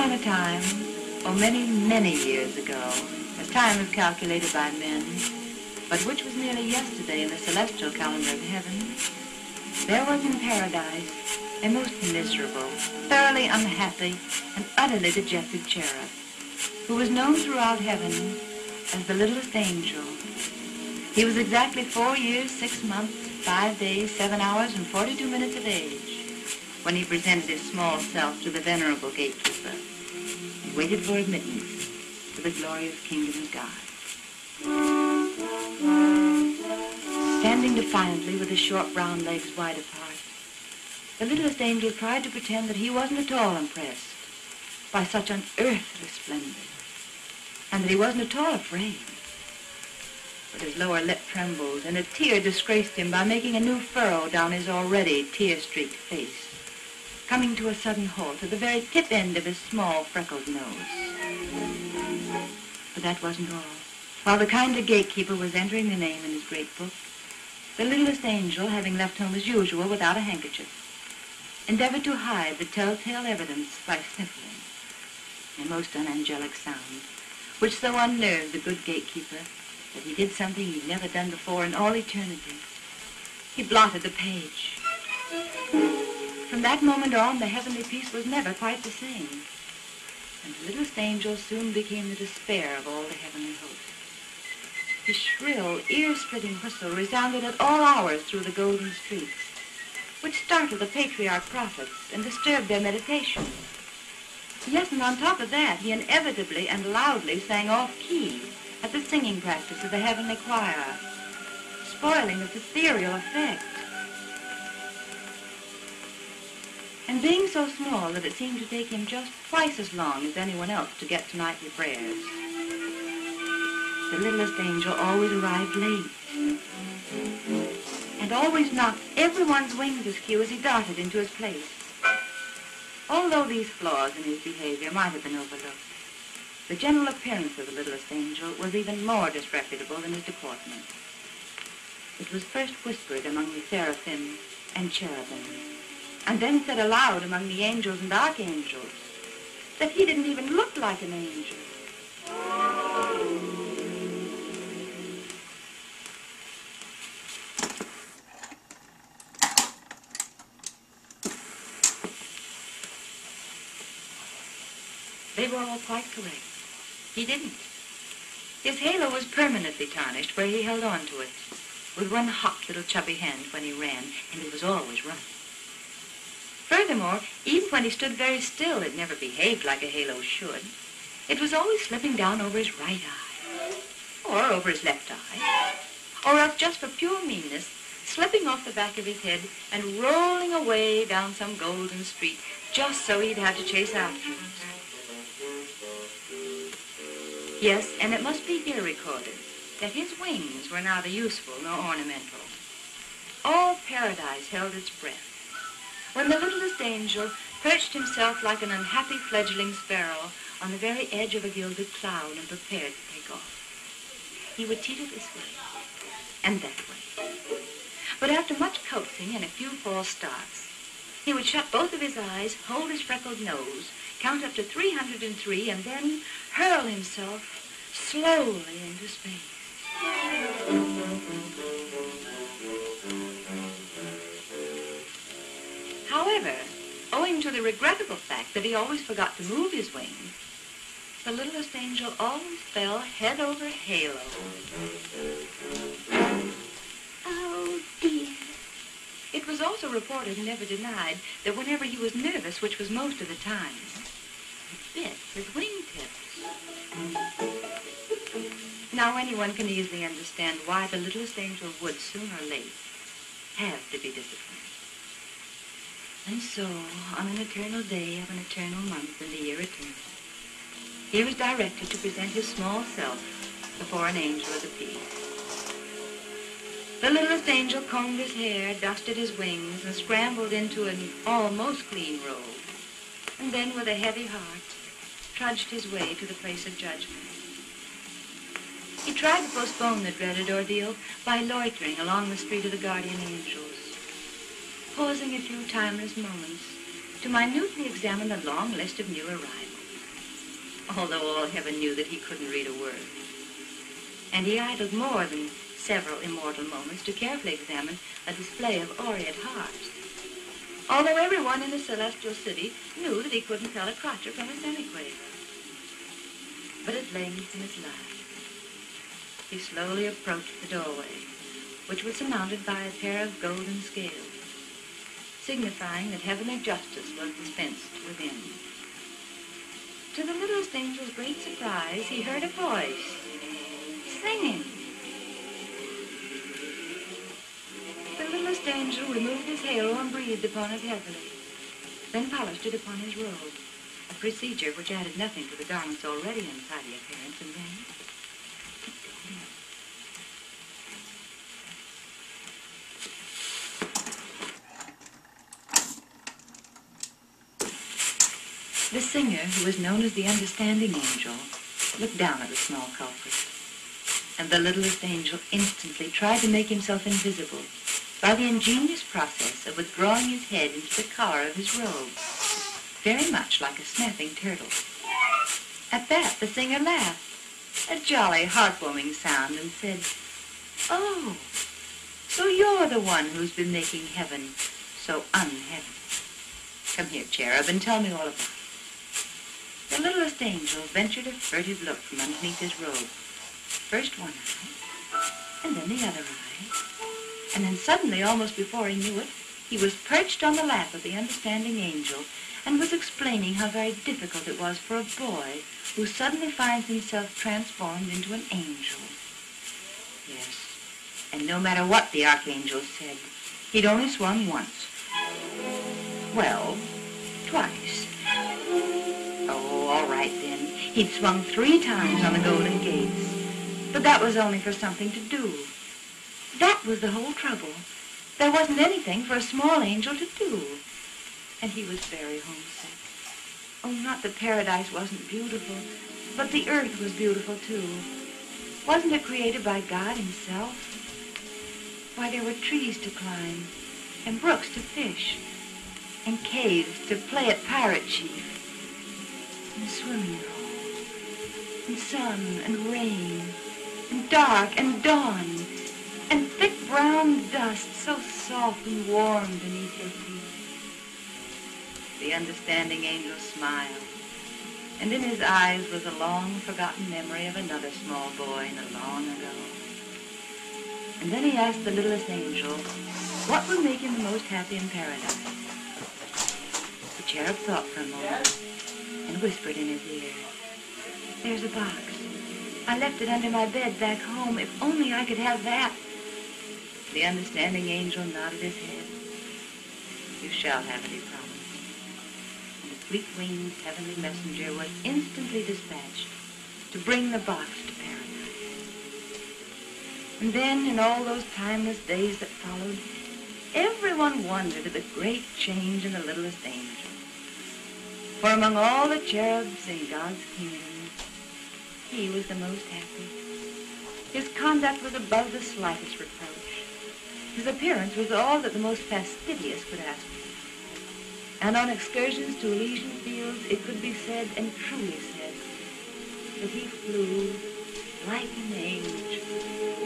upon a time, many, many years ago, a time is calculated by men, but which was merely yesterday in the celestial calendar of heaven, there was in paradise a most miserable, thoroughly unhappy, and utterly dejected cherub, who was known throughout heaven as the littlest angel. He was exactly 4 years, 6 months, 5 days, 7 hours, and 42 minutes of age when he presented his small self to the venerable gatekeeper and waited for admittance to the glorious kingdom of God. Standing defiantly with his short brown legs wide apart, the littlest angel tried to pretend that he wasn't at all impressed by such unearthly splendor, and that he wasn't at all afraid. But his lower lip trembled, and a tear disgraced him by making a new furrow down his already tear-streaked face, coming to a sudden halt at the very tip end of his small freckled nose. But that wasn't all. While the kindly gatekeeper was entering the name in his great book, the littlest angel, having left home as usual without a handkerchief, endeavored to hide the telltale evidence by sniffling, a most unangelic sound, which so unnerved the good gatekeeper that he did something he'd never done before in all eternity. He blotted the page. From that moment on, the heavenly peace was never quite the same, and the littlest angel soon became the despair of all the heavenly host. His shrill, ear-splitting whistle resounded at all hours through the golden streets, which startled the patriarch prophets and disturbed their meditation. Yes, and on top of that, he inevitably and loudly sang off-key at the singing practice of the heavenly choir, spoiling its ethereal effect. And being so small that it seemed to take him just twice as long as anyone else to get to nightly prayers, the littlest angel always arrived late, and always knocked everyone's wings askew as he darted into his place. Although these flaws in his behavior might have been overlooked, the general appearance of the littlest angel was even more disreputable than his deportment. It was first whispered among the seraphim and cherubim, and then said aloud among the angels and archangels, that he didn't even look like an angel. They were all quite correct. He didn't. His halo was permanently tarnished where he held on to it, with one hot little chubby hand when he ran, and he was always running. Furthermore, even when he stood very still, it never behaved like a halo should. It was always slipping down over his right eye, or over his left eye, or else just for pure meanness, slipping off the back of his head and rolling away down some golden street, just so he'd have to chase after it. Yes, and it must be here recorded that his wings were neither useful nor ornamental. All paradise held its breath when the littlest angel perched himself like an unhappy fledgling sparrow on the very edge of a gilded cloud and prepared to take off. He would teeter this way and that way. But after much coaxing and a few false starts, he would shut both of his eyes, hold his freckled nose, count up to 303, and then hurl himself slowly into space. However, owing to the regrettable fact that he always forgot to move his wings, the littlest angel always fell head over halo. Oh, dear. It was also reported and never denied that whenever he was nervous, which was most of the time, he bit his wingtips. Now anyone can easily understand why the littlest angel would, sooner or late, have to be disciplined. And so, on an eternal day of an eternal month in the year eternal, he was directed to present his small self before an angel of the peace. The littlest angel combed his hair, dusted his wings, and scrambled into an almost clean robe, and then, with a heavy heart, trudged his way to the place of judgment. He tried to postpone the dreaded ordeal by loitering along the street of the guardian angels, pausing a few timeless moments to minutely examine the long list of new arrivals. although all heaven knew that he couldn't read a word. And he idled more than several immortal moments to carefully examine a display of aureate harps, although everyone in the celestial city knew that he couldn't tell a crotcher from a semiquaver. But at length, in his life, he slowly approached the doorway, which was surmounted by a pair of golden scales, signifying that heavenly justice was dispensed within. To the littlest angel's great surprise, he heard a voice singing. The littlest angel removed his halo and breathed upon it heavily, then polished it upon his robe, a procedure which added nothing to the garment's already untidy appearance, and then the singer, who was known as the understanding angel, looked down at the small culprit, and the littlest angel instantly tried to make himself invisible by the ingenious process of withdrawing his head into the collar of his robe, very much like a snapping turtle. At that, the singer laughed, a jolly, heartwarming sound, and said, "Oh, so you're the one who's been making heaven so unheavenly. Come here, cherub, and tell me all about it." The littlest angel ventured a furtive look from underneath his robe. First one eye, and then the other eye, and then suddenly, almost before he knew it, he was perched on the lap of the understanding angel and was explaining how very difficult it was for a boy who suddenly finds himself transformed into an angel. Yes, and no matter what the archangel said, he'd only swung once. Well, twice. Oh, all right then. He'd swung 3 times on the golden gates, but that was only for something to do. That was the whole trouble. There wasn't anything for a small angel to do. And he was very homesick. Oh, not that paradise wasn't beautiful, but the earth was beautiful too. Wasn't it created by God himself? Why, there were trees to climb, and brooks to fish, and caves to play at pirate chief, and swimming hole, and sun and rain, and dark and dawn, and thick brown dust so soft and warm beneath your feet. The understanding angel smiled, and in his eyes was a long-forgotten memory of another small boy in the long ago. And then he asked the littlest angel what would make him the most happy in paradise. The cherub thought for a moment and whispered in his ear, "There's a box. I left it under my bed back home. If only I could have that." The understanding angel nodded his head. "You shall have it," he promised. And a fleet-winged heavenly messenger was instantly dispatched to bring the box to paradise. And then, in all those timeless days that followed, everyone wondered at the great change in the littlest angel. For among all the cherubs in God's kingdom, he was the most happy. His conduct was above the slightest reproach. His appearance was all that the most fastidious could ask for. And on excursions to Elysian fields, it could be said, and truly said, that he flew like an angel.